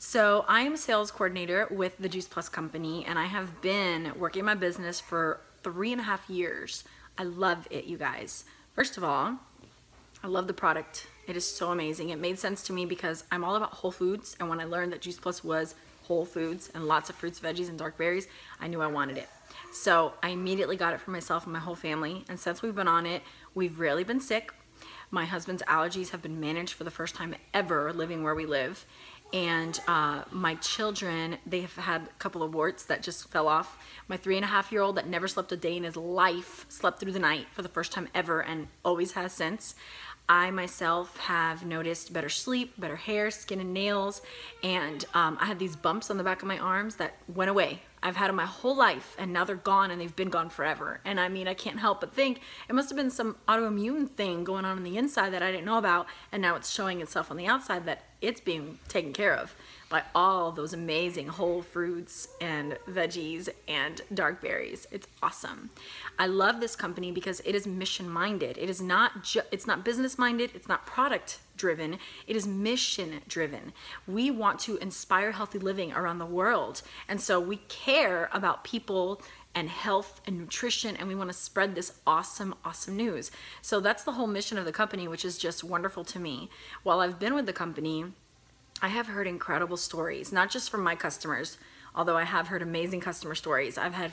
So I am a sales coordinator with the Juice Plus company, and I have been working my business for 3.5 years. I love it, you guys. First of all, I love the product. It is so amazing. It made sense to me because I'm all about whole foods, and when I learned that Juice Plus was whole foods and lots of fruits, veggies, and dark berries, I knew I wanted it. So I immediately got it for myself and my whole family, and since we've been on it, we've rarely been sick. My husband's allergies have been managed for the first time ever living where we live. And my children, they have had a couple of warts that just fell off. My 3.5-year-old that never slept a day in his life slept through the night for the first time ever and always has since. I myself have noticed better sleep, better hair, skin and nails, and I had these bumps on the back of my arms that went away. I've had them my whole life, and now they're gone, and they've been gone forever. And I mean, I can't help but think it must have been some autoimmune thing going on the inside that I didn't know about, and now it's showing itself on the outside that it's being taken care of by all those amazing whole fruits and veggies and dark berries. It's awesome. I love this company because it is mission-minded. It is it's not business-minded, it's not product-driven, it is mission-driven. We want to inspire healthy living around the world, and so we care about people and health and nutrition, and we want to spread this awesome news. So that's the whole mission of the company, which is just wonderful to me. While I've been with the company, I have heard incredible stories, not just from my customers, although I have heard amazing customer stories. I've had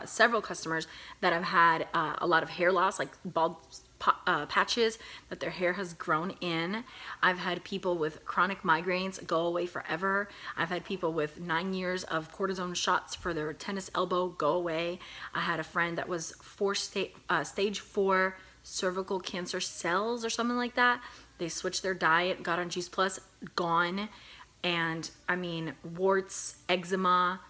several customers that have had a lot of hair loss, like bald patches that their hair has grown in. I've had people with chronic migraines go away forever. I've had people with 9 years of cortisone shots for their tennis elbow go away. I had a friend that was stage 4 cervical cancer cells or something like that. They switched their diet, got on Juice Plus, gone. And I mean, warts, eczema,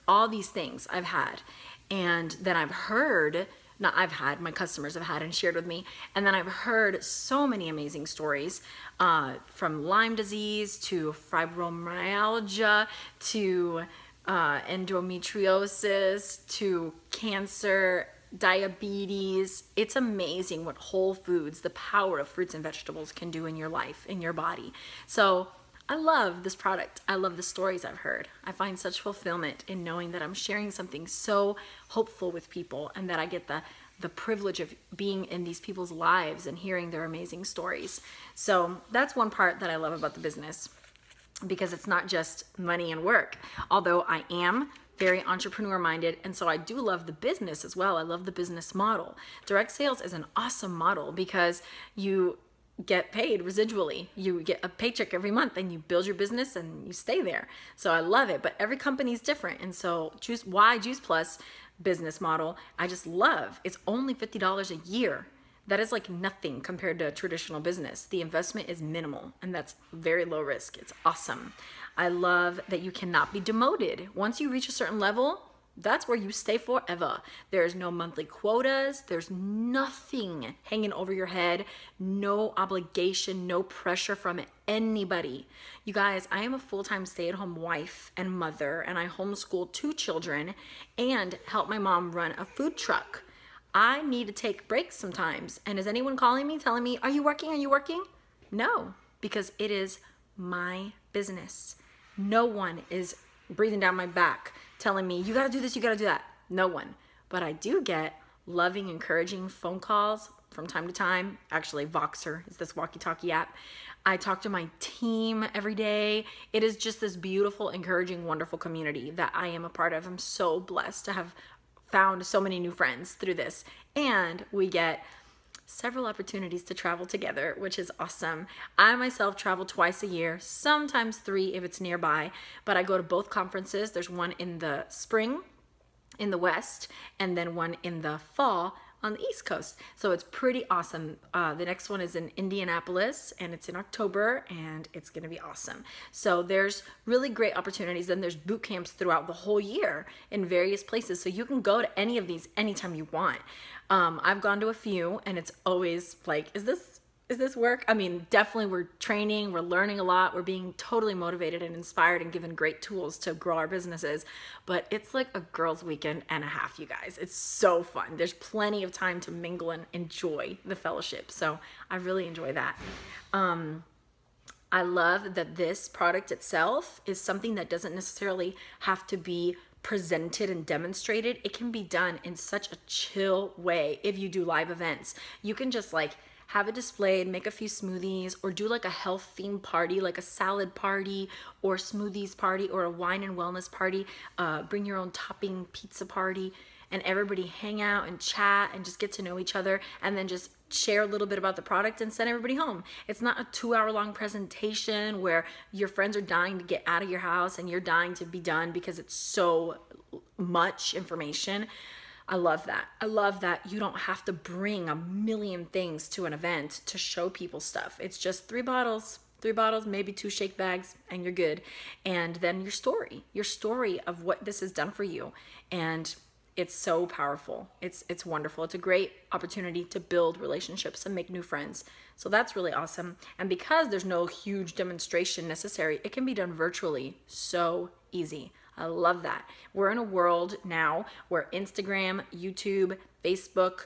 all these things I've had. And then I've heard, my customers have had and shared with me, and then I've heard so many amazing stories from Lyme disease to fibromyalgia to endometriosis to cancer, diabetes. It's amazing what whole foods, the power of fruits and vegetables can do in your life, in your body. So I love this product. I love the stories I've heard. I find such fulfillment in knowing that I'm sharing something so hopeful with people, and that I get the privilege of being in these people's lives and hearing their amazing stories. So that's one part that I love about the business, because it's not just money and work, although I am very entrepreneur minded, and so I do love the business as well. I love the business model. Direct sales is an awesome model because you get paid residually. You get a paycheck every month and you build your business and you stay there. So I love it, but every company is different. And so why Juice Plus business model, I just love. It's only $50 a year. That is like nothing compared to a traditional business. The investment is minimal, and that's very low risk. It's awesome. I love that you cannot be demoted. Once you reach a certain level, that's where you stay forever. There's no monthly quotas. There's nothing hanging over your head. No obligation, no pressure from anybody. You guys, I am a full-time stay-at-home wife and mother, and I homeschool 2 children and help my mom run a food truck. I need to take breaks sometimes. And is anyone calling me, telling me, are you working? Are you working? No, because it is my business. No one is breathing down my back telling me, you gotta do this, you gotta do that. No one. But I do get loving, encouraging phone calls from time to time. Actually, Voxer is this walkie-talkie app. I talk to my team every day. It is just this beautiful, encouraging, wonderful community that I am a part of. I'm so blessed to have found so many new friends through this. And we get several opportunities to travel together, which is awesome. I myself travel twice a year, sometimes 3 if it's nearby, but I go to both conferences. There's one in the spring in the West, and then one in the fall on the East Coast. So it's pretty awesome. The next one is in Indianapolis, and it's in October, and it's gonna be awesome. So there's really great opportunities. Then there's boot camps throughout the whole year in various places. So you can go to any of these anytime you want. I've gone to a few, and it's always like, is this work? I mean, definitely we're training, we're learning a lot, we're being totally motivated and inspired and given great tools to grow our businesses, but it's like a girls' weekend and a half, you guys. It's so fun. There's plenty of time to mingle and enjoy the fellowship, so I really enjoy that. I love that this product itself is something that doesn't necessarily have to be presented and demonstrated. It can be done in such a chill way. If you do live events, you can just like have it displayed, make a few smoothies, or do like a health themed party, like a salad party or smoothies party or a wine and wellness party. Bring your own topping pizza party, and everybody hang out and chat and just get to know each other, and then just share a little bit about the product and send everybody home. It's not a 2-hour long presentation where your friends are dying to get out of your house and you're dying to be done because it's so much information. I love that. I love that you don't have to bring a million things to an event to show people stuff. It's just 3 bottles, maybe 2 shake bags, and you're good. And then your story of what this has done for you. And it's so powerful. It's wonderful. It's a great opportunity to build relationships and make new friends. So that's really awesome. And because there's no huge demonstration necessary, it can be done virtually. So easy. I love that. We're in a world now where Instagram, YouTube, Facebook,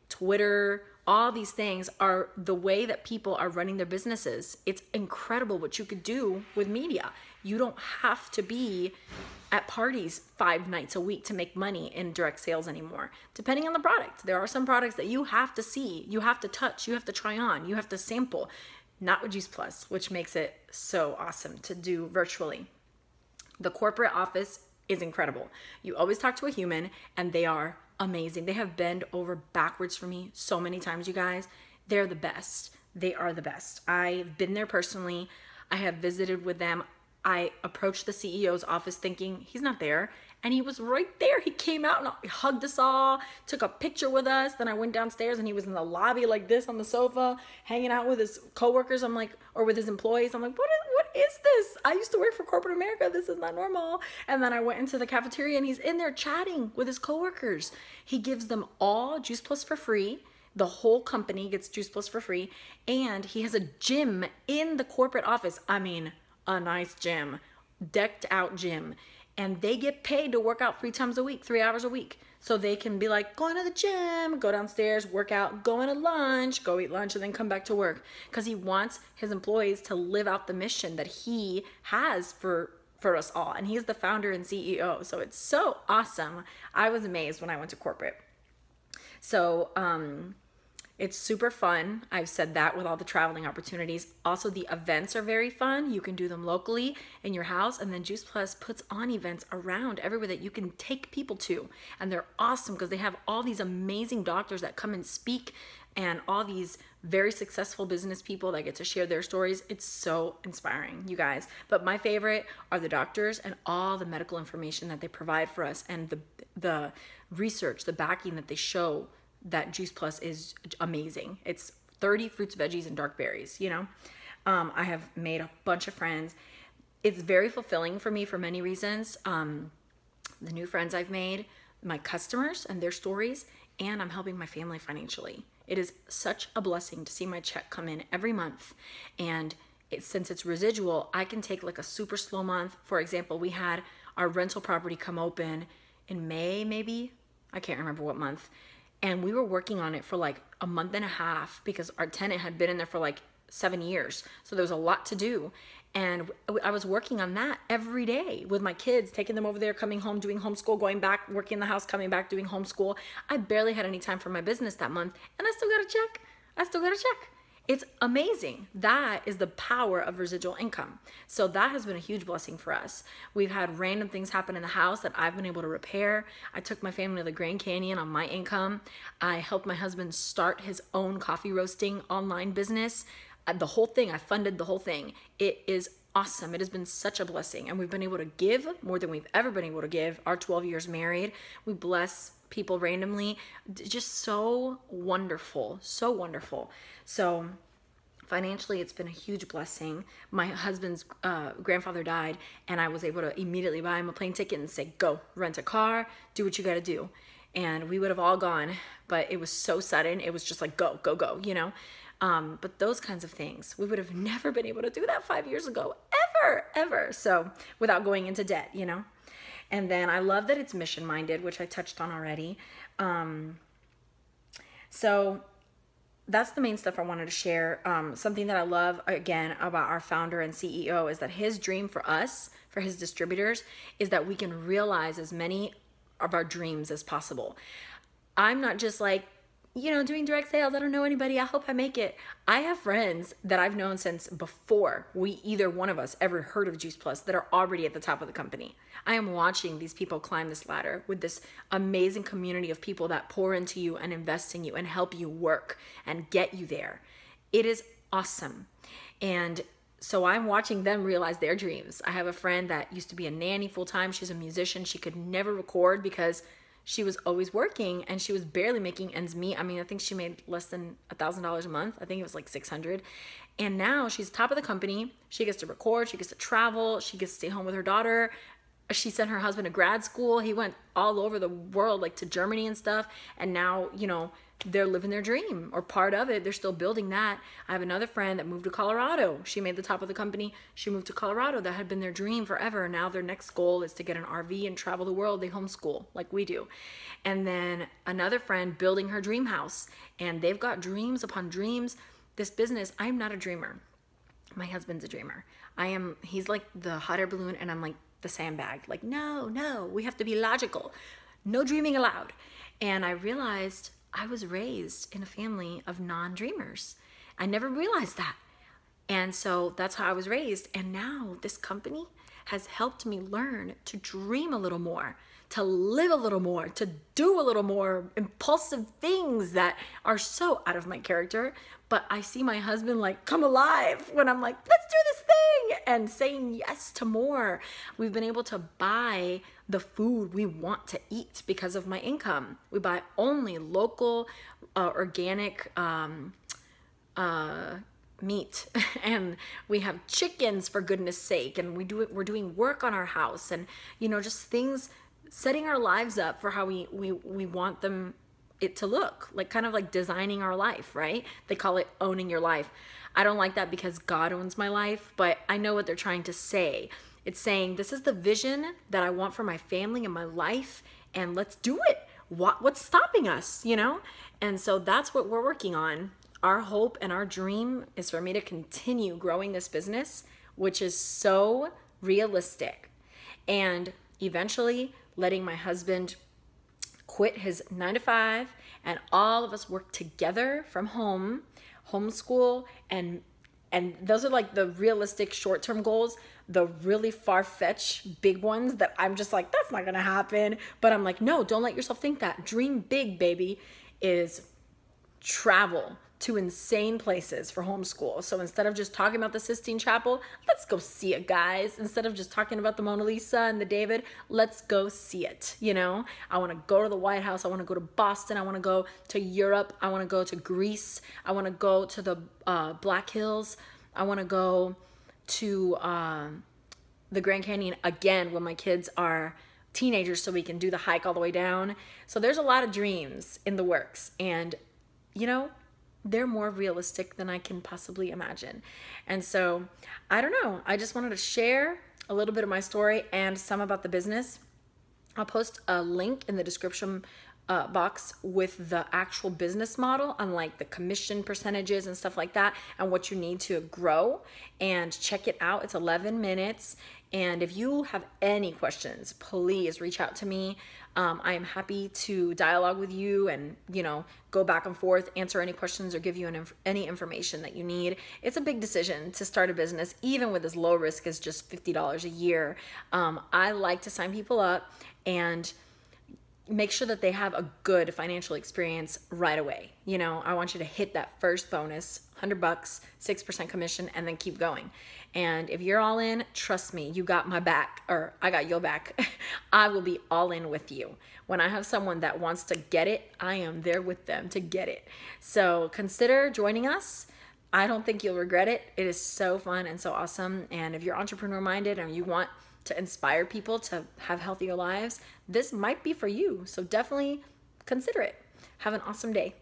Twitter, all these things are the way that people are running their businesses. It's incredible what you could do with media. You don't have to be at parties 5 nights a week to make money in direct sales anymore. Depending on the product, there are some products that you have to see, you have to touch, you have to try on, you have to sample. Not with Juice Plus, which makes it so awesome to do virtually. The corporate office is incredible. You always talk to a human, and they are amazing. They have bent over backwards for me so many times, you guys. They're the best. They are the best. I've been there personally. I have visited with them. I approached the CEO's office thinking he's not there, and he was right there. He came out and hugged us all, took a picture with us. Then I went downstairs and he was in the lobby like this on the sofa, hanging out with his coworkers. I'm like, or with his employees. I'm like, what is this? I used to work for corporate America. This is not normal. And then I went into the cafeteria and he's in there chatting with his coworkers. He gives them all Juice Plus for free. The whole company gets Juice Plus for free. And he has a gym in the corporate office. I mean, a nice gym, decked out gym. And they get paid to work out 3 times a week, 3 hours a week. So they can be like, going to the gym, go downstairs, work out, go into lunch, go eat lunch, and then come back to work. Because he wants his employees to live out the mission that he has for us all. And he's the founder and CEO. So it's so awesome. I was amazed when I went to corporate. So, it's super fun. I've said that with all the traveling opportunities. Also, the events are very fun. You can do them locally in your house, and then Juice Plus puts on events around everywhere that you can take people to. And they're awesome because they have all these amazing doctors that come and speak, and all these very successful business people that get to share their stories. It's so inspiring, you guys. But my favorite are the doctors and all the medical information that they provide for us, and the research, the backing that they show that Juice Plus is amazing. It's 30 fruits, veggies, and dark berries, you know? I have made a bunch of friends. It's very fulfilling for me for many reasons. The new friends I've made, my customers and their stories, and I'm helping my family financially. It is such a blessing to see my check come in every month. And since it's residual, I can take like a super slow month. For example, we had our rental property come open in May, maybe. I can't remember what month. And we were working on it for like a month and a half because our tenant had been in there for like 7 years. So there was a lot to do. And I was working on that every day with my kids, taking them over there, coming home, doing homeschool, going back, working in the house, coming back, doing homeschool. I barely had any time for my business that month. And I still got a check. It's amazing. That is the power of residual income. So that has been a huge blessing for us. We've had random things happen in the house that I've been able to repair. I took my family to the Grand Canyon on my income. I helped my husband start his own coffee roasting online business. The whole thing, I funded the whole thing. It is awesome. It has been such a blessing. And we've been able to give more than we've ever been able to give. Our 12 years married, we bless people randomly. Just so wonderful, so wonderful. So financially, it's been a huge blessing. My husband's grandfather died, and I was able to immediately buy him a plane ticket and say, go, rent a car, do what you got to do. And we would have all gone, but it was so sudden. It was just like, go, go, go, you know? But those kinds of things, we would have never been able to do that 5 years ago, ever. So without going into debt, you know? And then I love that it's mission-minded, which I touched on already. So that's the main stuff I wanted to share. Something that I love, again, about our founder and CEO is that his dream for us, for his distributors, is that we can realize as many of our dreams as possible. I'm not just like, doing direct sales. I don't know anybody. I hope I make it. I have friends that I've known since before either one of us ever heard of Juice Plus that are already at the top of the company. I am watching these people climb this ladder with this amazing community of people that pour into you and invest in you and help you work and get you there. It is awesome. And so I'm watching them realize their dreams. I have a friend that used to be a nanny full time. She's a musician. She could never record because she was always working and she was barely making ends meet. I mean, I think she made less than $1,000 a month. I think it was like 600. And now she's top of the company. She gets to record, she gets to travel, she gets to stay home with her daughter. She sent her husband to grad school. He went all over the world, like to Germany and stuff. And now, they're living their dream, or part of it. They're still building that. I have another friend that moved to Colorado. She made the top of the company. She moved to Colorado. That had been their dream forever. Now their next goal is to get an RV and travel the world. They homeschool like we do. And then another friend building her dream house. And they've got dreams upon dreams. This business, I'm not a dreamer. My husband's a dreamer. He's like the hot air balloon and I'm like the sandbag. Like, no, we have to be logical. No dreaming allowed. And I realized I was raised in a family of non-dreamers. I never realized that. And so that's how I was raised. And now this company has helped me learn to dream a little more, to live a little more, to do a little more impulsive things that are so out of my character. But I see my husband like come alive when I'm like, let's do this thing, and saying yes to more. We've been able to buy the food we want to eat because of my income. We buy only local, organic meat, and we have chickens, for goodness sake, and we're doing work on our house, and just things, setting our lives up for how we want it to look, like kind of like designing our life, right? They call it owning your life. I don't like that because God owns my life, but I know what they're trying to say. It's saying, this is the vision that I want for my family and my life, and let's do it. What's stopping us, And so that's what we're working on. Our hope and our dream is for me to continue growing this business, which is so realistic, and eventually letting my husband quit his 9-to-5 and all of us work together from home, homeschool, and those are like the realistic short-term goals. The really far-fetched big ones that I'm just like, that's not gonna happen. But I'm like, no, don't let yourself think that. Dream big, baby, is travel to insane places for homeschool. So instead of just talking about the Sistine Chapel, let's go see it, guys. Instead of just talking about the Mona Lisa and the David, let's go see it, I want to go to the White House. I want to go to Boston. I want to go to Europe. I want to go to Greece. I want to go to the Black Hills. I want to go to the Grand Canyon again when my kids are teenagers so we can do the hike all the way down. So there's a lot of dreams in the works, and they're more realistic than I can possibly imagine. And so, I don't know. I just wanted to share a little bit of my story and some about the business. I'll post a link in the description box with the actual business model on like the commission percentages and stuff like that, and what you need to grow, and check it out. It's 11 minutes. And if you have any questions, please reach out to me. I am happy to dialogue with you and, go back and forth, answer any questions, or give you any information that you need. It's a big decision to start a business, even with as low risk as just $50 a year. I like to sign people up and make sure that they have a good financial experience right away. I want you to hit that first bonus, $100, 6% commission, and then keep going. And if you're all in, trust me, you got my back, or I got your back. I will be all in with you. When I have someone that wants to get it, I am there with them to get it. So consider joining us. I don't think you'll regret it. It is so fun and so awesome. And if you're entrepreneur minded and you want to inspire people to have healthier lives, this might be for you. So definitely consider it. Have an awesome day.